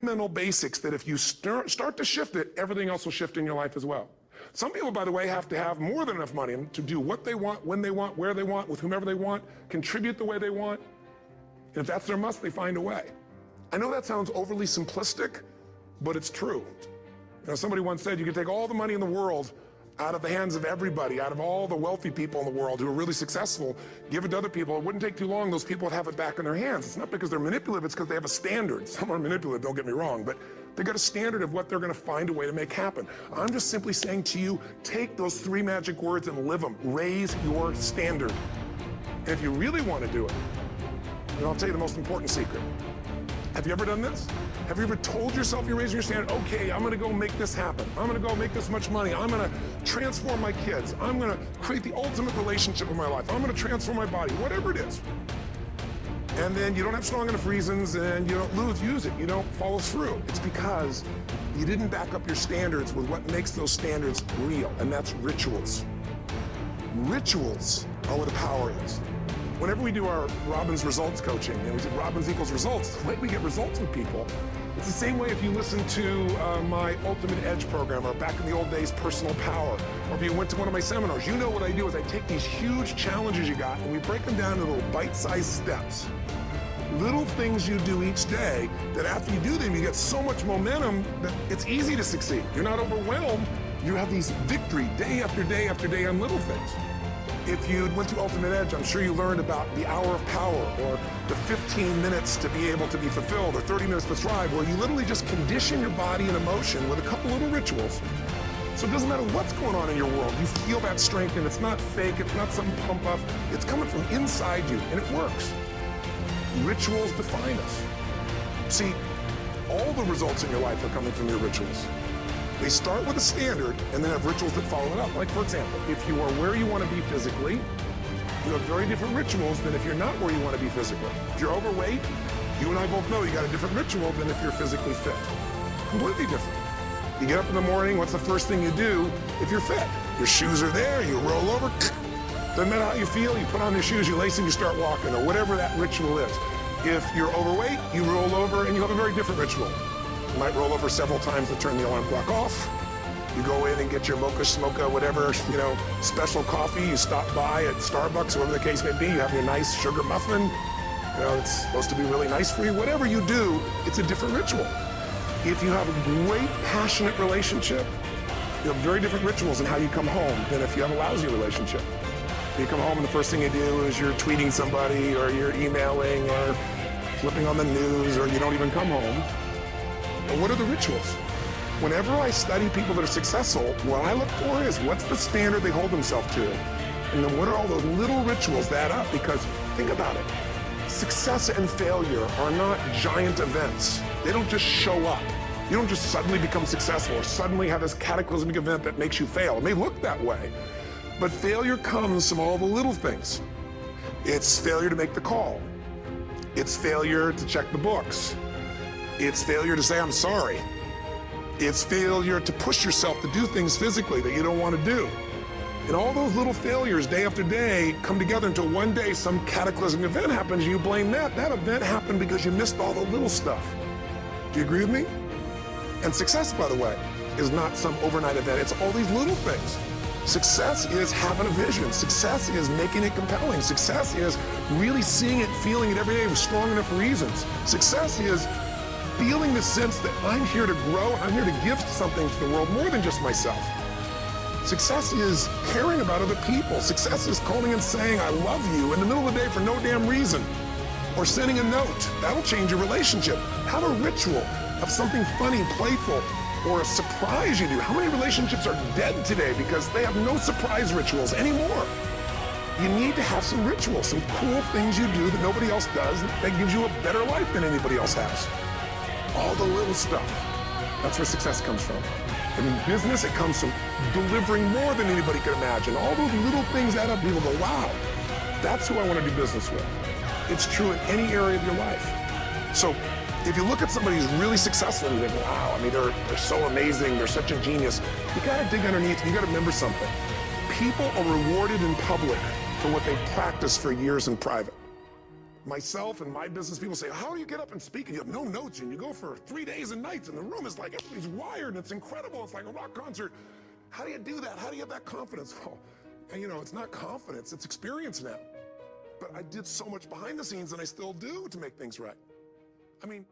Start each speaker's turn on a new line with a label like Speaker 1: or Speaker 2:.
Speaker 1: Mental basics that if you start to shift it, everything else will shift in your life as well. Some people, by the way, have to have more than enough money to do what they want, when they want, where they want, with whomever they want, contribute the way they want. And if that's their must, they find a way. I know that sounds overly simplistic, but it's true. You know, somebody once said you could take all the money in the world out of the hands of everybody, out of all the wealthy people in the world who are really successful, give it to other people. It wouldn't take too long, those people would have it back in their hands. It's not because they're manipulative, it's because they have a standard. Some are manipulative, don't get me wrong, but they've got a standard of what they're gonna find a way to make happen. I'm just simply saying to you, take those 3 magic words and live them. Raise your standard. And if you really wanna do it, then I'll tell you the most important secret. Have you ever done this? Have you ever told yourself you're raising your standard? Okay, I'm gonna go make this happen. I'm gonna go make this much money. I'm gonna transform my kids. I'm gonna create the ultimate relationship in my life. I'm gonna transform my body, whatever it is. And then you don't have strong enough reasons and you don't use it. You don't follow through. It's because you didn't back up your standards with what makes those standards real, and that's rituals. Rituals are where the power is. Whenever we do our Robbins results coaching, and we do Robbins equals results, the way we get results with people, it's the same way if you listen to my Ultimate Edge program, or back in the old days, Personal Power, or if you went to one of my seminars. You know what I do is I take these huge challenges you got and we break them down into little bite-sized steps. Little things you do each day that after you do them, you get so much momentum that it's easy to succeed. You're not overwhelmed. You have these victory day after day after day on little things. If you went to Ultimate Edge, I'm sure you learned about the hour of power, or the 15 minutes to be able to be fulfilled, or 30 minutes to thrive, where you literally just condition your body and emotion with a couple little rituals. So it doesn't matter what's going on in your world, you feel that strength, and it's not fake, it's not some pump up, it's coming from inside you, and it works. Rituals define us. See, all the results in your life are coming from your rituals. They start with a standard and then have rituals that follow it up. Like, for example, if you are where you want to be physically, you have very different rituals than if you're not where you want to be physically. If you're overweight, you and I both know you got a different ritual than if you're physically fit. Completely different. You get up in the morning, what's the first thing you do if you're fit? Your shoes are there, you roll over, doesn't matter how you feel, you put on your shoes, you lace them, you start walking, or whatever that ritual is. If you're overweight, you roll over and you have a very different ritual. You might roll over several times to turn the alarm clock off. You go in and get your mocha, smocha, whatever, special coffee. You stop by at Starbucks, whatever the case may be. You have your nice sugar muffin. It's supposed to be really nice for you. Whatever you do, it's a different ritual. If you have a great, passionate relationship, you have very different rituals in how you come home than if you have a lousy relationship. You come home and the first thing you do is you're tweeting somebody, or you're emailing, or flipping on the news, or you don't even come home. But what are the rituals? Whenever I study people that are successful, what I look for is what's the standard they hold themselves to? And then what are all those little rituals that add up? Because think about it. Success and failure are not giant events. They don't just show up. You don't just suddenly become successful or suddenly have this cataclysmic event that makes you fail. It may look that way, but failure comes from all the little things. It's failure to make the call. It's failure to check the books. It's failure to say, I'm sorry. It's failure to push yourself to do things physically that you don't want to do. And all those little failures day after day come together until one day some cataclysmic event happens and you blame that. That event happened because you missed all the little stuff. Do you agree with me? And success, by the way, is not some overnight event. It's all these little things. Success is having a vision. Success is making it compelling. Success is really seeing it, feeling it every day with strong enough reasons. Success is feeling the sense that I'm here to grow, I'm here to give something to the world more than just myself. Success is caring about other people. Success is calling and saying, I love you in the middle of the day for no damn reason. Or sending a note. That'll change your relationship. Have a ritual of something funny, playful, or a surprise you do. How many relationships are dead today because they have no surprise rituals anymore? You need to have some rituals, some cool things you do that nobody else does that gives you a better life than anybody else has. All the little stuff. That's where success comes from. And in business, it comes from delivering more than anybody could imagine. All those little things add up. People go, wow, that's who I want to do business with. It's true in any area of your life. So if you look at somebody who's really successful and you think, wow, I mean, they're so amazing, they're such a genius, you got to dig underneath, you got to remember something. People are rewarded in public for what they practice for years in private. myself and my business people say, how do you get up and speak and you have no notes and you go for 3 days and nights and the room is like, everybody's wired and it's incredible. It's like a rock concert. How do you do that? How do you have that confidence? Well, and you know, it's not confidence, it's experience now. But I did so much behind the scenes and I still do to make things right. I mean,